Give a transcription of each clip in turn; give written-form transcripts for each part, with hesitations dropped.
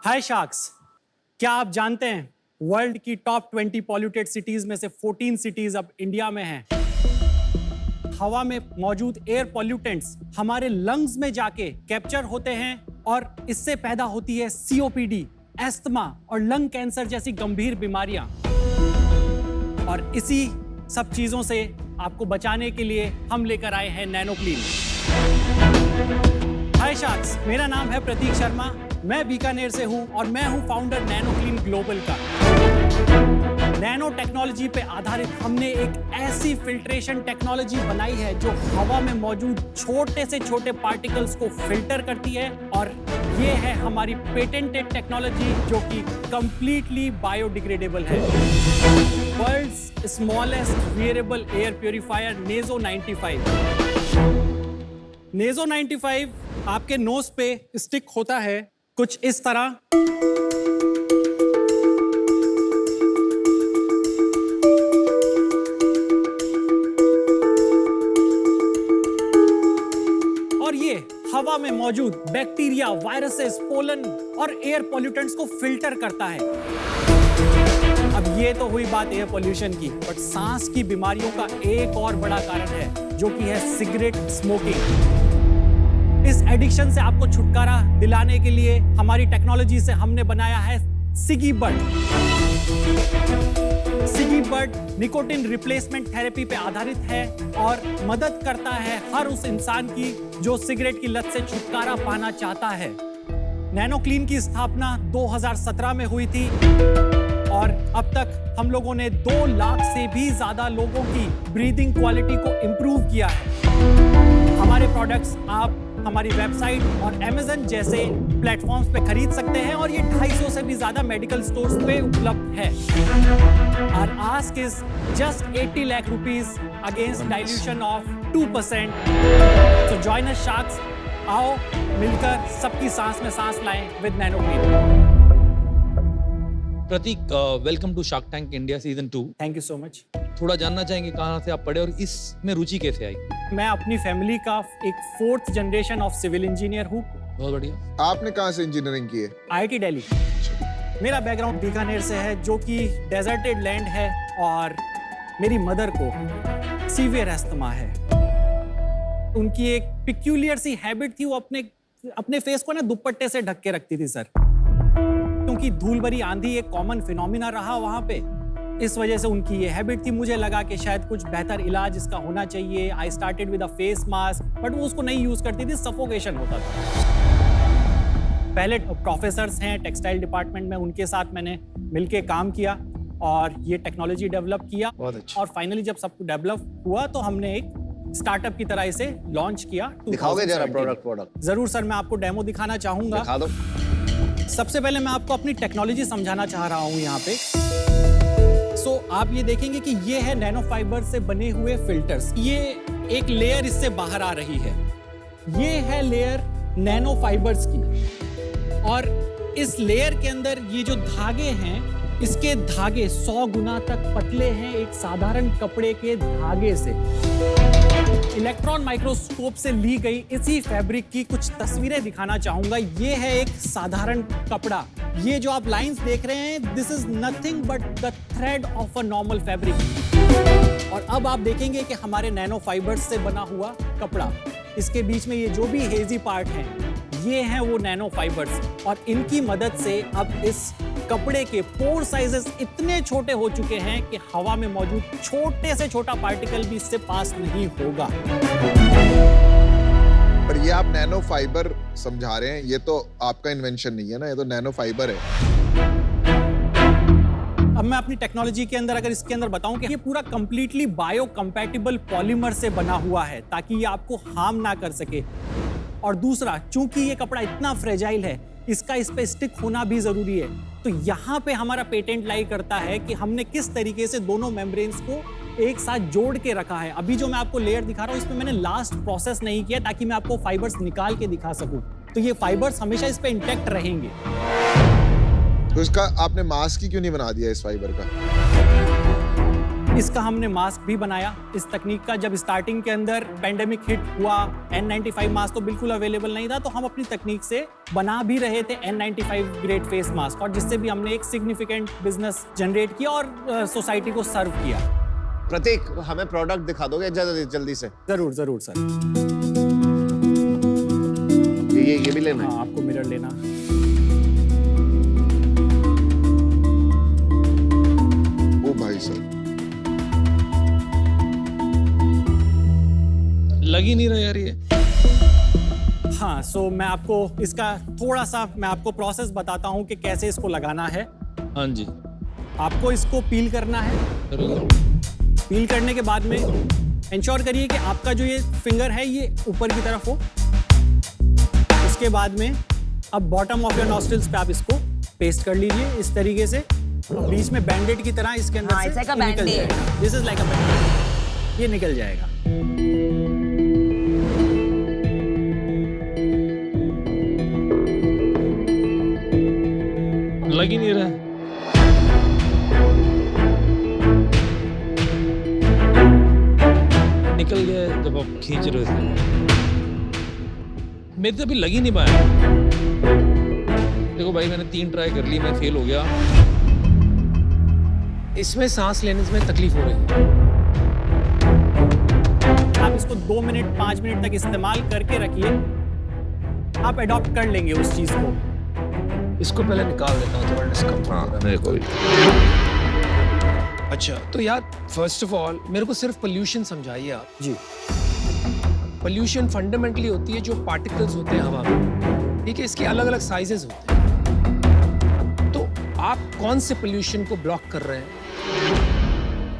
हाय sharks, क्या आप जानते हैं वर्ल्ड की टॉप 20 पॉल्यूटेड सिटीज में से 14 सिटीज अब इंडिया में हैं। हवा में मौजूद एयर पॉल्यूटेंट्स हमारे लंग्स में जाके कैप्चर होते हैं और इससे पैदा होती है सीओपीडी, एस्थमा और लंग कैंसर जैसी गंभीर बीमारियां। और इसी सब चीजों से आपको बचाने के लिए हम लेकर आए हैं नैनो क्लीन। हाय शार्क्स, मेरा नाम है प्रतीक शर्मा, मैं बीकानेर से हूं और मैं हूं फाउंडर नैनो क्लीन ग्लोबल का। नैनो टेक्नोलॉजी पे आधारित हमने एक ऐसी फिल्ट्रेशन टेक्नोलॉजी बनाई है जो हवा में मौजूद छोटे से छोटे पार्टिकल्स को फिल्टर करती है, और ये है हमारी पेटेंटेड टेक्नोलॉजी जो कि कंप्लीटली बायोडिग्रेडेबल है। World's smallest wearable air purifier Nezo 95। Nezo 95 आपके नोज पे स्टिक होता है कुछ इस तरह, और ये हवा में मौजूद बैक्टीरिया, वायरसेस, पोलन और एयर पॉल्यूटेंट्स को फिल्टर करता है। अब ये तो हुई बात एयर पॉल्यूशन की, बट सांस की बीमारियों का एक और बड़ा कारण है जो कि है सिगरेट स्मोकिंग। इस एडिक्शन से आपको छुटकारा दिलाने के लिए हमारी टेक्नोलॉजी से हमने बनाया है सिगी बड। सिगी बड निकोटिन रिप्लेसमेंट थेरेपी पे आधारित है और मदद करता है हर उस इंसान की जो सिगरेट की लत से छुटकारा पाना चाहता है। नैनो क्लीन की स्थापना 2017 में हुई थी और अब तक हम लोगों ने 2 लाख से भी ज्यादा लोगों की ब्रीदिंग क्वालिटी को इंप्रूव किया है। हमारे प्रोडक्ट्स आप हमारी वेबसाइट और Amazon जैसे प्लेटफॉर्म्स पे खरीद सकते हैं और ये 250 से भी ज्यादा मेडिकल स्टोर्स पे उपलब्ध है। Our ask is just 80 lakh rupees against dilution of 2%. So join us sharks. आओ मिलकर सबकी सांस में सांस लाएं with Nano Clean. Prateek, welcome to Shark Tank India season 2। Thank you so much. थोड़ा जानना चाहेंगे कहाँ से आप पढ़े और इसमें रुचि कैसे आई? मैं अपनी फैमिली का एक 4th generation of civil engineer हूँ। बहुत बढ़िया। आपने कहाँ से इंजीनियरिंग की है? IIT दिल्ली। मेरा बैकग्राउंड बीकानेर से है जो कि डेजर्टेड लैंड है, और मेरी मदर को सीवियर एस्थमा है। उनकी एक पिक्यूलियर सी हैबिट थी, वो अपने फेस को ना दुपट्टे से ढक के रखती थी सर, क्योंकि धूल भरी आंधी एक कॉमन फिनोमिना रहा वहां पे। इस वजह से उनकी ये हैबिट थी। मुझे लगा कि शायद कुछ बेहतर इलाज इसका होना चाहिए। I started with a face mask, but वो उसको नहीं यूज करती थी, सफोकेशन होता था। पहले प्रोफेसर्स हैं टेक्सटाइल डिपार्टमेंट में, उनके साथ मैंने मिलके काम किया और ये टेक्नोलॉजी डेवलप किया। बहुत अच्छा। और फाइनली जब सब कुछ डेवलप हुआ तो हमने एक स्टार्टअप की तरह इसे लॉन्च किया। दिखाओगे जरा प्रोडक्ट? जरूर सर, मैं आपको डेमो दिखाना चाहूंगा। दिखा दो। सबसे पहले मैं आपको अपनी टेक्नोलॉजी समझाना चाह रहा हूं यहाँ पे। आप ये देखेंगे कि ये है नैनो फाइबर से बने हुए फिल्टर्स। ये एक लेयर इससे बाहर आ रही है, ये है लेयर नैनो फाइबर्स की, और इस लेयर के अंदर ये जो धागे हैं, इसके धागे 100 गुना तक पतले हैं एक साधारण कपड़े के धागे से। इलेक्ट्रॉन माइक्रोस्कोप से ली गई इसी फैब्रिक की कुछ तस्वीरें दिखाना चाहूंगा। ये है एक साधारण कपड़ा। ये जो आप लाइंस देख रहे हैं, this is nothing but the thread of a normal fabric. और अब आप देखेंगे कि हमारे नैनो फाइबर्स से बना हुआ कपड़ा, इसके बीच में ये जो भी हेजी पार्ट हैं, ये हैं वो नैनो फाइबर्स, और इनकी मदद से अब इस कपड़े के पोर साइजेस इतने छोटे हो चुके हैं कि हवा में मौजूद छोटे से छोटा पार्टिकल भी इससे पास नहीं होगा। पर ये आप नैनो फाइबर समझा रहे हैं, ये तो आपका इन्वेंशन नहीं है ना, ये तो नैनो फाइबर है। अब मैं अपनी टेक्नोलॉजी के अंदर अगर इसके अंदर बताऊं कि ये पूरा कंप्लीटली बायो कंपैटिबल पॉलीमर से बना हुआ है ताकि ये आपको हार्म ना कर सके। और दूसरा, चूंकि ये कपड़ा इतना फ्रेजाइल है, इसका इस पे स्टिक होना भी जरूरी है। तो यहाँ पे हमारा पेटेंट लाई करता है कि हमने किस तरीके से दोनों मेम्ब्रेन्स को एक साथ जोड़ के रखा है। अभी जो मैं आपको लेयर दिखा रहा हूँ, इसमें मैंने लास्ट प्रोसेस नहीं किया ताकि मैं आपको फाइबर्स निकाल के दिखा सकूं। तो ये फाइबर्स हमेशा इस पे इंटैक्ट रहेंगे। तो इसका आपने मास्क ही क्यों नहीं बना दिया इस फाइबर का? इसका हमने मास्क भी बनाया इस तकनीक का। जब स्टार्टिंग के अंदर पेंडेमिक हिट हुआ, N95 मास्क तो बिल्कुल अवेलेबल नहीं था, तो हम अपनी तकनीक से बना भी रहे थे N95 ग्रेड फेस मास्क, और जिससे भी हमने एक सिग्निफिकेंट बिजनेस जनरेट किया और सोसाइटी को सर्व किया। प्रतीक, हमें प्रोडक्ट दिखा दोगे जल्दी से? जरूर जरूर सर। ये भी लेना है? हाँ, आपको मिरर लेना। ओ भाई साहब, लग ही नहीं रहा यार ये। हाँ, सो मैं आपको इसका थोड़ा सा प्रोसेस बताता हूँ कि कैसे इसको लगाना है। हाँ जी, आपको इसको पील करना है। जरूर। पील करने के बाद में इंश्योर करिए कि आपका जो ये फिंगर है ये ऊपर की तरफ हो। उसके बाद में अब बॉटम ऑफ योर नॉस्ट्रिल्स पे आप इसको पेस्ट कर लीजिए इस तरीके से। बीच में बैंडेड की तरह इसके अंदर हाँ, से it's like a निकल Band-Aid. जाएगा। दिस इज लाइक अ बैंडेड, ये निकल जाएगा। लग ही नहीं रहा है। निकल गया जब आप खींच रहे थे। मेरे तो अभी लग ही नहीं पाया। देखो भाई, मैंने 3 ट्राई कर ली, मैं फेल हो गया। इसमें सांस लेने में तकलीफ हो रही है। आप इसको 2 मिनट 5 मिनट तक इस्तेमाल करके रखिए, आप अडॉप्ट कर लेंगे उस चीज को। इसको पहले निकाल देता हूँ, थोड़ा डिस्कम्फर्ट हो रहा है। मेरे को भी। अच्छा, तो यार फर्स्ट ऑफ ऑल मेरे को सिर्फ पोल्यूशन समझाइए आप। जी, पोल्यूशन फंडामेंटली होती है जो पार्टिकल्स होते हैं हवा में, ठीक है? इसके अलग अलग साइजेस होते हैं। तो आप कौन से पोल्यूशन को ब्लॉक कर रहे हैं?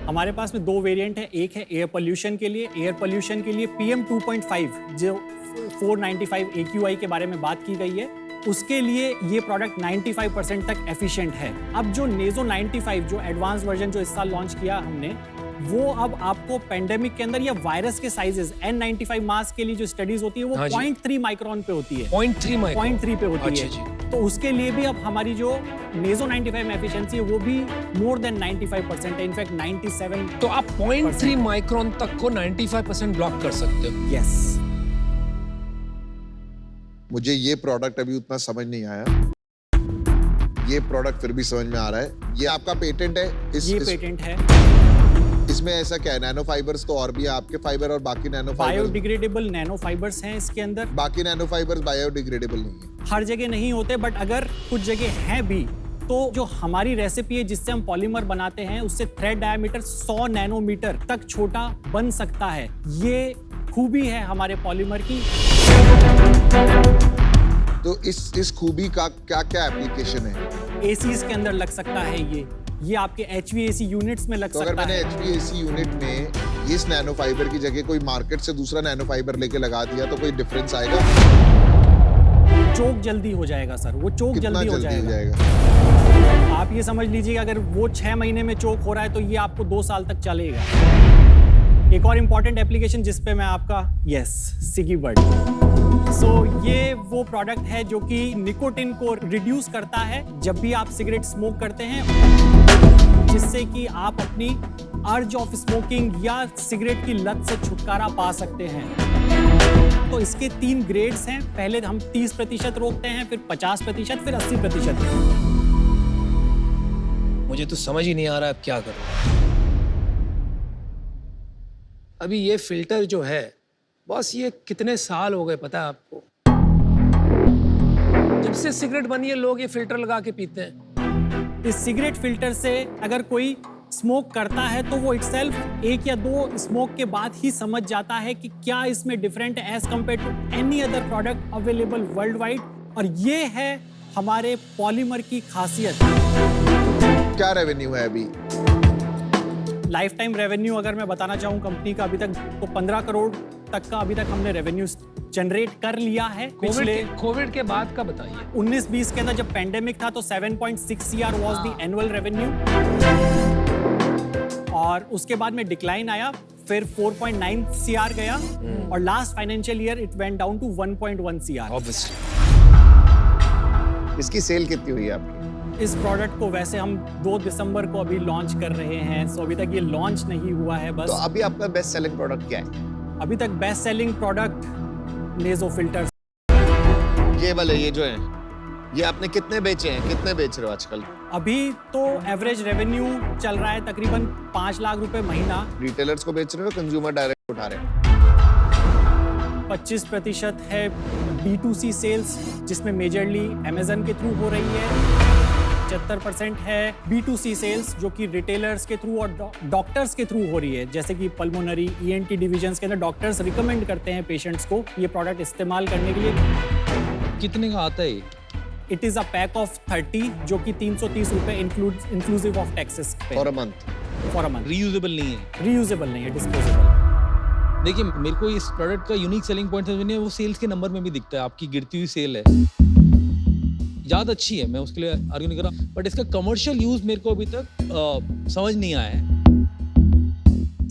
हमारे पास में 2 वेरिएंट है। एक है एयर पोल्यूशन के लिए। एयर पोल्यूशन के लिए PM 2.5 जो 495 AQI के बारे में बात की गई है, उसके लिए ये प्रोडक्ट 95% तक एफिशिएंट है। अब जो नेजो 95 जो एडवांस वर्जन जो इस साल लॉन्च किया हमने, वो अब आपको पेंडेमिक के अंदर या वायरस के साइजेस N95 मास्क के लिए जो स्टडीज होती है वो हाँ जी। 0.3 माइक्रोन पे होती है। 0.3 माइक्रोन। 0.3 पे होती अच्छा है जी। तो उसके लिए भी अब हमारी जो नेजो 95 में एफिशिएंसी है वो भी मोर देन 95% है, इनफैक्ट 97। तो आप 0.3 माइक्रोन तक को 95% ब्लॉक कर सकते हो। यस। मुझे ये प्रोडक्ट अभी उतना समझ नहीं आया। ये प्रोडक्ट फिर भी समझ में आ रहा है। ये आपका पेटेंट है? ये पेटेंट है। इसमें ऐसा क्या है? नैनो फाइबर्स तो और भी है आपके फाइबर, और बाकी nano fibre, biodegradable nano fibres हैं इसके अंदर। बाकी नैनो फाइबर्स बायोडिग्रेडेबल नहीं है। हर जगह नहीं होते, बट अगर कुछ जगह हैं भी, तो जो हमारी रेसिपी है जिससे हम पॉलीमर बनाते हैं, उससे थ्रेड डायमीटर 100 नैनोमीटर तक छोटा बन सकता है। ये खूबी है हमारे पॉलीमर की। तो इस खूबी का क्या क्या एप्लीकेशन है? एसीज के अंदर लग सकता है ये आपके HVAC यूनिट्स में लग तो अगर सकता मैंने है। HVAC यूनिट में इस नैनो फाइबर की जगह कोई मार्केट से दूसरा नैनो फाइबर लेके लगा दिया तो कोई डिफरेंस आएगा? चोक जल्दी हो जाएगा सर, वो चोक कितना जल्दी हो जल्दी जाएगा। आप ये समझ लीजिए अगर वो 6 महीने में चोक हो रहा है तो ये आपको 2 साल तक चलेगा। एक और इम्पॉर्टेंट एप्लीकेशन जिस पे मैं आपका सिगी बर्ड। ये वो प्रोडक्ट है जो कि निकोटिन को रिड्यूस करता है जब भी आप सिगरेट स्मोक करते हैं, जिससे कि आप अपनी अर्ज ऑफ स्मोकिंग या सिगरेट की लत से छुटकारा पा सकते हैं। तो इसके 3 ग्रेड्स हैं। पहले हम 30% रोकते हैं, फिर 50%, फिर 80%। मुझे तो समझ ही नहीं आ रहा है अब क्या करूं। अभी ये फिल्टर जो है, बस ये कितने साल हो गए पता है आपको? जब से सिगरेट बनी है लोग ये फिल्टर लगा के पीते हैं। इस सिगरेट फिल्टर से अगर कोई स्मोक करता है तो वो इटसेल्फ 1 या 2 स्मोक के बाद ही समझ जाता है कि क्या इसमें डिफरेंट है as compared to any other product available world wide. और ये है हमारे पॉलीमर की खासियत। क्या रेवेन्यू है अभी? लाइफ टाइम रेवेन्यू अगर मैं बताना चाहूँ कंपनी का अभी तक, तो 15 करोड़ तक का अभी तक हमने रेवेन्यू जनरेट कर लिया है। पिछले कोविड के बाद का बताइए। 19-20 के अंदर जब पेंडेमिक था तो 7.6 CR was the annual revenue, और उसके बाद में डिक्लाइन आया, फिर 4.9 CR गया, और last financial year it went down to 1.1 CR। Obviously इसकी सेल कितनी हुई है आपकी? इस प्रोडक्ट को वैसे हम 2 दिसंबर को अभी लॉन्च कर रहे हैं, सो अभी तक ये लॉन्च नहीं हुआ है बस। तो अभी आपका बेस्ट सेलिंग प्रोडक्ट क्या है? अभी तक बेस्ट सेलिंग प्रोडक्ट नेजो फिल्टर्स। ये वाले, ये जो है, ये आपने कितने बेचे हैं, कितने बेच रहे हो आजकल? अभी तो एवरेज रेवेन्यू चल रहा है तकरीबन 5 लाख रुपए महीना। रिटेलर्स को बेच रहे हो, कंज्यूमर डायरेक्ट उठा रहे हैं? 25% है B2C सेल्स, जिसमें मेजरली अमेजन के थ्रू हो रही है। 75% है B2C सेल्स, जो कि रिटेलर्स के थ्रू और डॉक्टर्स के थ्रू हो रही है, जैसे कि पल्मोनरी ENT डिविजन्स के अंदर डॉक्टर्स रिकमेंड करते हैं पेशेंट्स को ये प्रोडक्ट इस्तेमाल करने के लिए। कितने का आता है ये? It is a pack of 30, जो कि 330 रुपए inclusive of taxes for a month? For a month. Reusable नहीं है? रीयूजेबल नहीं है, डिस्पोजेबल। देखिए, मेरे को इस प्रोडक्ट का यूनिक सेलिंग पॉइंट समझ नहीं है, वो सेल्स के नंबर में भी दिखता है। आपकी गिरती हुई सेल है, याद अच्छी है, मैं उसके लिए आर्ग्यू नहीं कर रहा, बट इसका कमर्शियल यूज मेरे को अभी तक समझ नहीं आया है।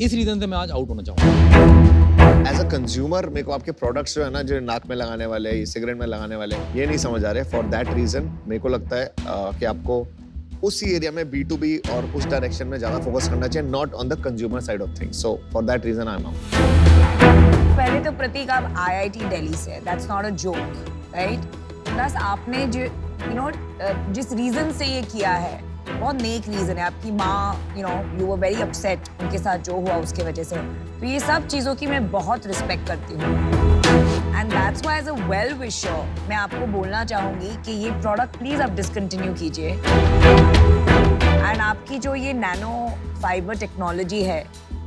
इस रीजन से मैं आज आउट होना चाहूँगा। एज अ कंज्यूमर मेरे को आपके प्रोडक्ट्स जो है ना, जो नाक में लगाने वाले, सिगरेट में लगाने वाले, ये नहीं समझ आ रहे। फॉर दैट रीजन मेरे को लगता है कि आपको उसी एरिया में B2B और उस डायरेक्शन में ज्यादा फोकस करना चाहिए, not on the consumer side of things. So for that reason I am out. पहले तो प्रतीक, आप IIT दिल्ली से, that's not a joke, right? Plus आपने जो जिस रीजन से ये किया है, बहुत नेक रीजन है। आपकी माँ, यू वर वेरी अपसेट उनके साथ जो हुआ उसके वजह से। तो ये सब चीज़ों की मैं बहुत रिस्पेक्ट करती हूँ, and that's why as a well wisher मैं आपको बोलना चाहूँगी कि ये प्रोडक्ट प्लीज़ आप डिसकंटिन्यू कीजिए। एंड आपकी जो ये नैनो फाइबर टेक्नोलॉजी है,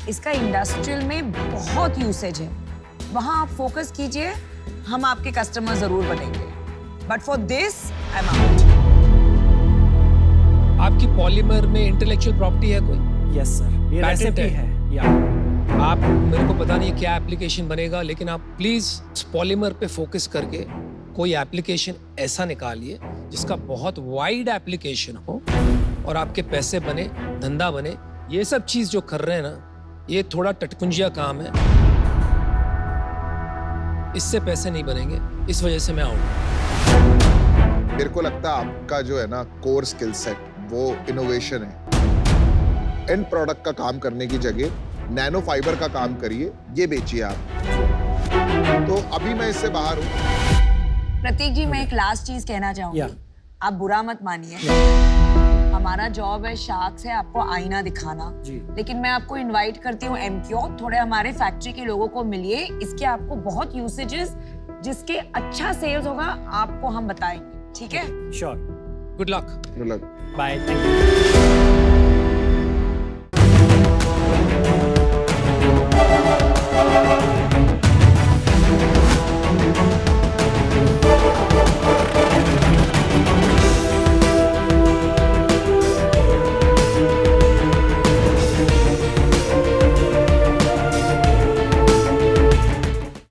इसका इंडस्ट्रियल में बहुत यूसेज है, वहाँ आप फोकस कीजिए, हम आपके कस्टमर ज़रूर बनेंगे। But for this I am out. आपकी पॉलीमर में इंटेलेक्चुअल प्रॉपर्टी है कोई? यस सर, ये Patent रेसिपी है। है या आप, मेरे को पता नहीं है क्या एप्लीकेशन बनेगा, लेकिन आप प्लीज पॉलीमर पे फोकस करके कोई एप्लीकेशन ऐसा निकालिए जिसका बहुत वाइड एप्लीकेशन हो और आपके पैसे बने, धंधा बने। ये सब चीज जो कर रहे हैं ना, ये थोड़ा टटपुंजिया काम है, इससे पैसे नहीं बनेंगे, इस वजह से मैं आउट। मेरे को लगता है आपका जो है ना कोर स्किल सेट वो इनोवेशन है। एंड प्रोडक्ट का काम करने की जगह नैनो फाइबर का काम करिए, ये बेचिए आप। तो अभी मैं इससे बाहर हूँ। प्रतीक जी, मैं एक लास्ट चीज कहना चाहूंगी। Yeah. आप बुरा मत मानिए, हमारा जॉब है शार्क से आपको आईना दिखाना जी। लेकिन मैं आपको इनवाइट करती हूँ MQ, थोड़े हमारे फैक्ट्री के लोगों को मिलिए, इसके आपको बहुत यूसेजेस, जिसके अच्छा सेल्स होगा आपको हम बताएंगे, ठीक है? श्योर। Good luck. मतलब बाय, थैंक यू।